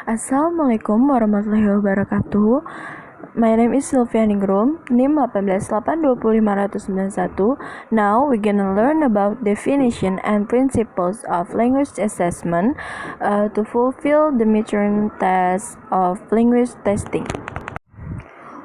Assalamualaikum warahmatullahi wabarakatuh. My name is Silvia Ningrum, NIM 1882591. Now we're gonna learn about definition and principles of language assessment to fulfill the midterm test of language testing.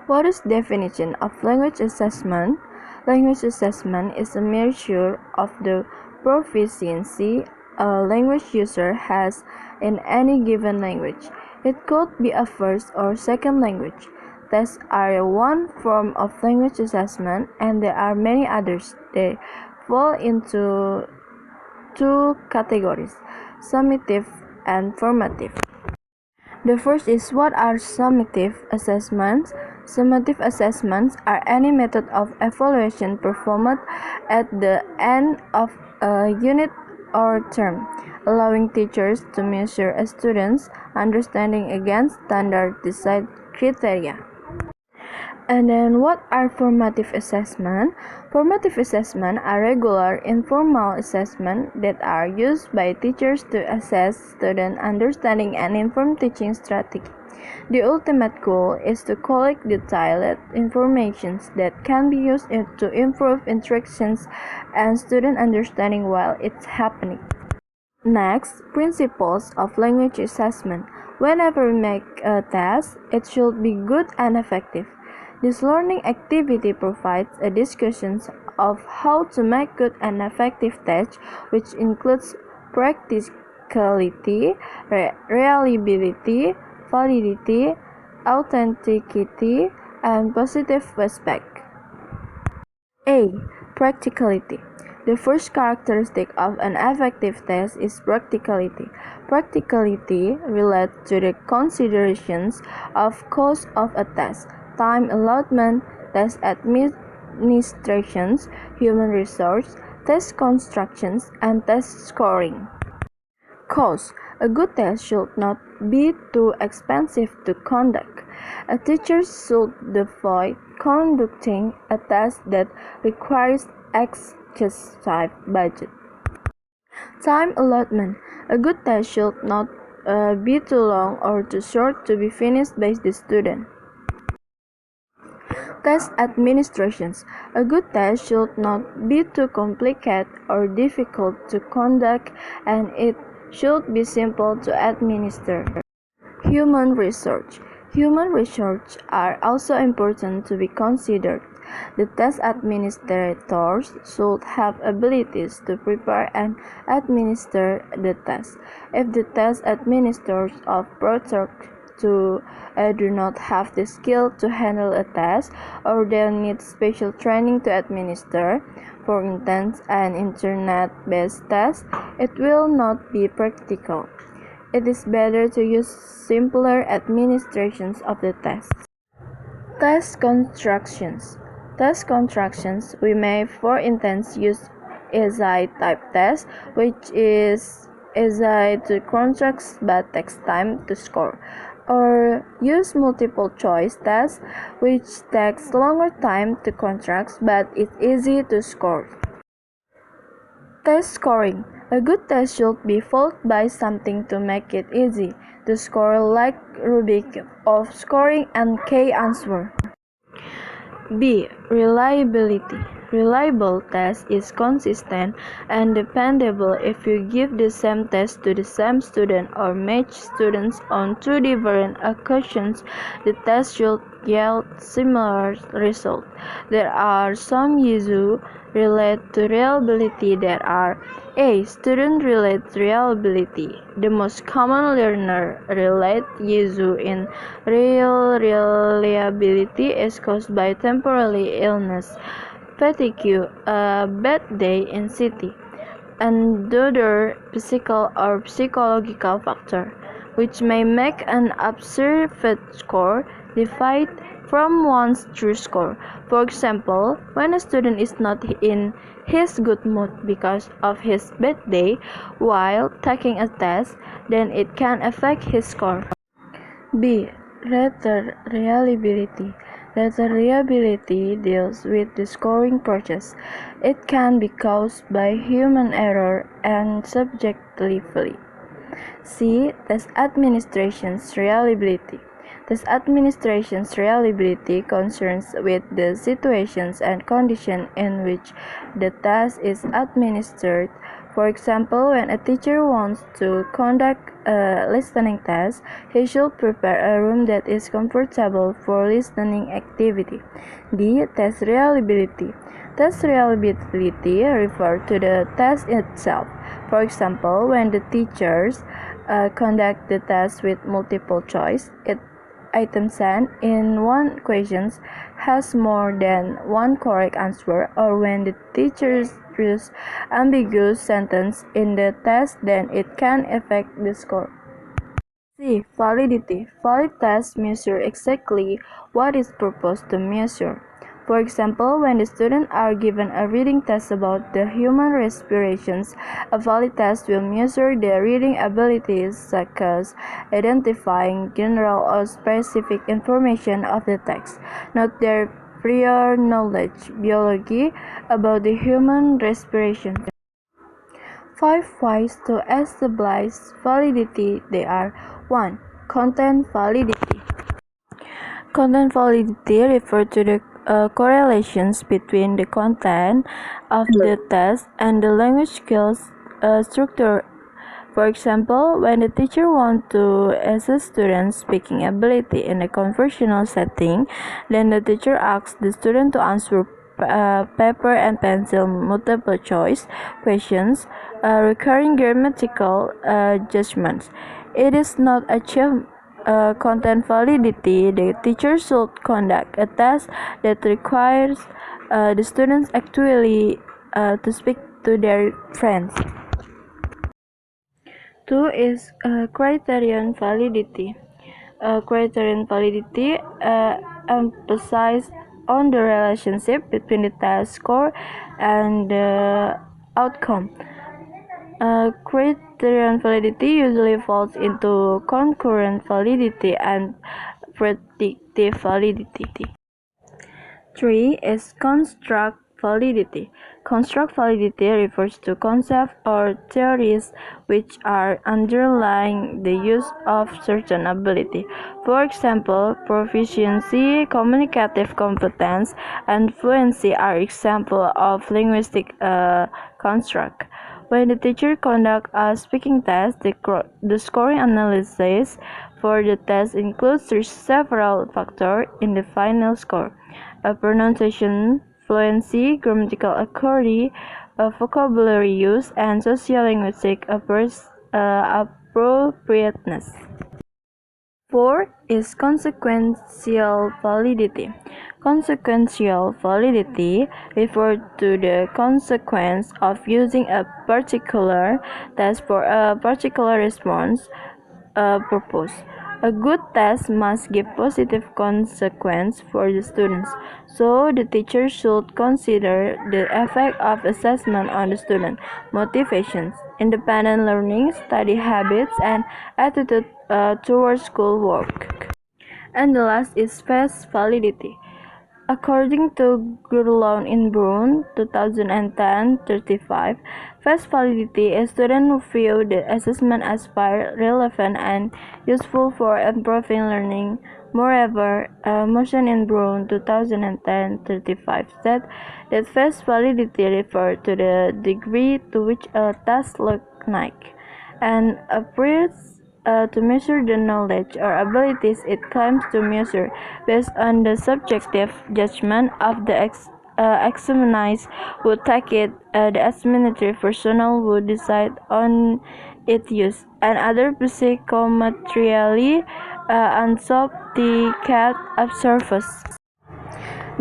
What is definition of language assessment? Language assessment is a measure of the proficiency a language user has in any given language. It could be a first or second language. Tests are one form of language assessment, and there are many others. They fall into two categories: summative and formative. The first is, what are summative assessments? Summative assessments are any method of evaluation performed at the end of a unit or term, allowing teachers to measure a student's understanding against standardized criteria. And then, what are formative assessment? Formative assessment are regular informal assessment that are used by teachers to assess student understanding and inform teaching strategy. The ultimate goal is to collect detailed information that can be used to improve interactions and student understanding while it's happening. Next, principles of language assessment. Whenever we make a test, it should be good and effective. This learning activity provides a discussion of how to make good and effective tests, which includes practicality, reliability, validity, authenticity, and positive aspect. A. Practicality. The first characteristic of an effective test is practicality. Practicality relates to the considerations of cost of a test, time allotment, test administrations, human resource, test constructions, and test scoring. Cost. A good test should not be too expensive to conduct. A teacher should avoid conducting a test that requires excessive budget. Time allotment. A good test should not be too long or too short to be finished by the student. Test administrations. A good test should not be too complicated or difficult to conduct, and it should be simple to administer. Human research. Human research are also important to be considered. The test administrators should have abilities to prepare and administer the test. If the test administrators of product do not have the skill to handle a test, or they need special training to administer, for instance, an internet-based test, it will not be practical. It is better to use simpler administrations of the test. Test constructions. Test constructions, we may, for instance, use essay type test, which is essay to construct but takes time to score, or use multiple choice test, which takes longer time to construct but is easy to score. Test scoring. A good test should be followed by something to make it easy to score, like rubric of scoring and key answer. B. Reliability. Reliable test is consistent and dependable. If you give the same test to the same student or match students on two different occasions, the test should yield similar results. There are some issues related to reliability that are: A. Student-related reliability. The most common learner-related issue in reliability is caused by temporary illness, fatigue, a bad day in city, and other physical or psychological factor, which may make an observed score differ from one's true score. For example, when a student is not in his good mood because of his bad day while taking a test, then it can affect his score. B. Letter reliability. Letter reliability deals with the scoring process. It can be caused by human error and subjectively. C. Test administration's reliability. Test administration's reliability concerns with the situations and conditions in which the test is administered. For example, when a teacher wants to conduct a listening test, he should prepare a room that is comfortable for listening activity. D. Test reliability. Test reliability refers to the test itself. For example, when the teachers conduct the test with multiple choice, item sent in one question has more than one correct answer, or when the teachers use ambiguous sentence in the test, then it can affect the score. C. Validity. Valid tests measure exactly what is proposed to measure. For example, when the students are given a reading test about the human respirations, a valid test will measure their reading abilities, such as identifying general or specific information of the text, not their prior knowledge, biology, about the human respiration. 5 ways to establish validity. They are 1. Content validity. Content validity refers to the correlations between the content of the test and the language skills structure. For example, when the teacher wants to assess students' speaking ability in a conversational setting, then the teacher asks the student to answer paper and pencil multiple choice questions, recurring grammatical judgments. It is not achieved content validity. The teacher should conduct a test that requires the students actually to speak to their friends. 2 is criterion validity. Criterion validity emphasizes on the relationship between the test score and the outcome. Criterion validity usually falls into concurrent validity and predictive validity. 3 is construct validity. Construct validity refers to concepts or theories which are underlying the use of certain ability. For example, proficiency, communicative competence, and fluency are examples of linguistic construct. When the teacher conducts a speaking test, the scoring analysis for the test includes several factors in the final score: pronunciation, fluency, grammatical accuracy, vocabulary use, and sociolinguistic appropriateness. 4 is consequential validity. Consequential validity refers to the consequence of using a particular test for a particular response purpose. A good test must give positive consequence for the students, so the teacher should consider the effect of assessment on the student motivations, independent learning, study habits, and attitude towards schoolwork. And the last is phase validity. According to Gurlone in Brun, 2010-35, phase validity is students who view the assessment as fair, relevant, and useful for improving learning. Moreover, Motion in Brun, 2010-35, said that phase validity refers to the degree to which a task looks like and appears to measure the knowledge or abilities it claims to measure, based on the subjective judgment of the examiners who take it, the administrative personnel who decide on its use, and other psychometrically unsophisticated observers.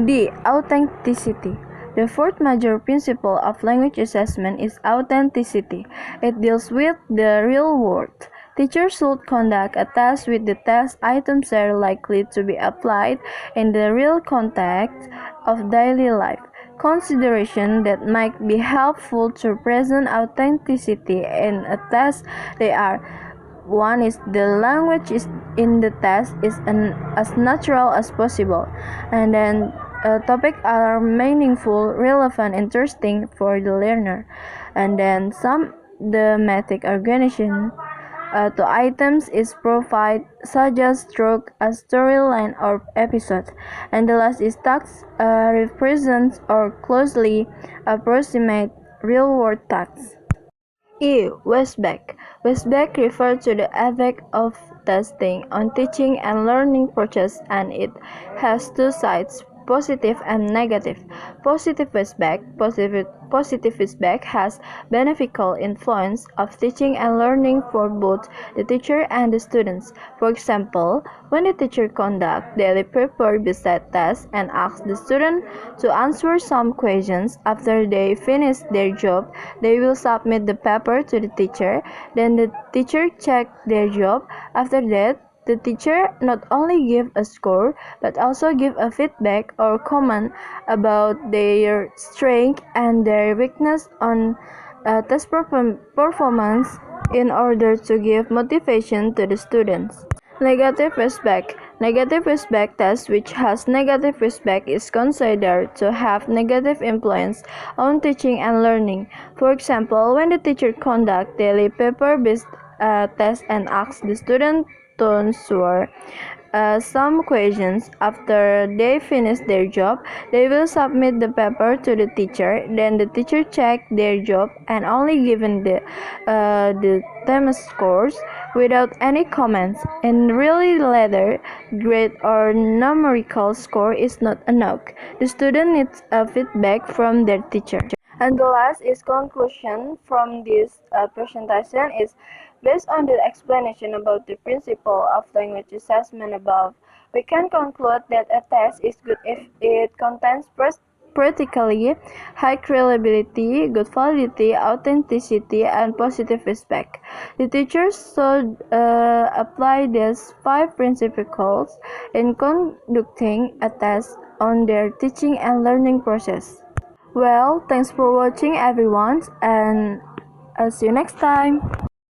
D. Authenticity. The fourth major principle of language assessment is authenticity. It deals with the real world. Teachers should conduct a test with the test items that are likely to be applied in the real context of daily life. Consideration that might be helpful to present authenticity in a test they are: 1 is the language in the test is as natural as possible, and then topics are meaningful, relevant, interesting for the learner, and then some thematic organization to items is provided, such as through a storyline or episode. And the last is tasks represents or closely approximate real-world tasks. E. Westback. Westback refers to the effect of testing on teaching and learning process, and it has two sides, positive and negative. Positive feedback has beneficial influence of teaching and learning for both the teacher and the students. For example, when the teacher conducts daily paper-based tests and asks the student to answer some questions after they finish their job, they will submit the paper to the teacher. Then the teacher checks their job. After that, the teacher not only give a score but also give a feedback or comment about their strength and their weakness on test performance in order to give motivation to the students. Negative feedback. Negative feedback test which has negative feedback is considered to have negative influence on teaching and learning. For example, when the teacher conduct daily paper-based test and asks the student to answer some questions after they finish their job, they will submit the paper to the teacher. Then the teacher check their job and only given the term scores without any comments. And really later grade or numerical score is not enough. The student needs a feedback from their teacher. And the last is conclusion from this presentation is based on the explanation about the principle of language assessment above, we can conclude that a test is good if it contains practically high reliability, good validity, authenticity, and positive feedback. The teachers should apply these 5 principles in conducting a test on their teaching and learning process. Well, thanks for watching everyone, and I'll see you next time.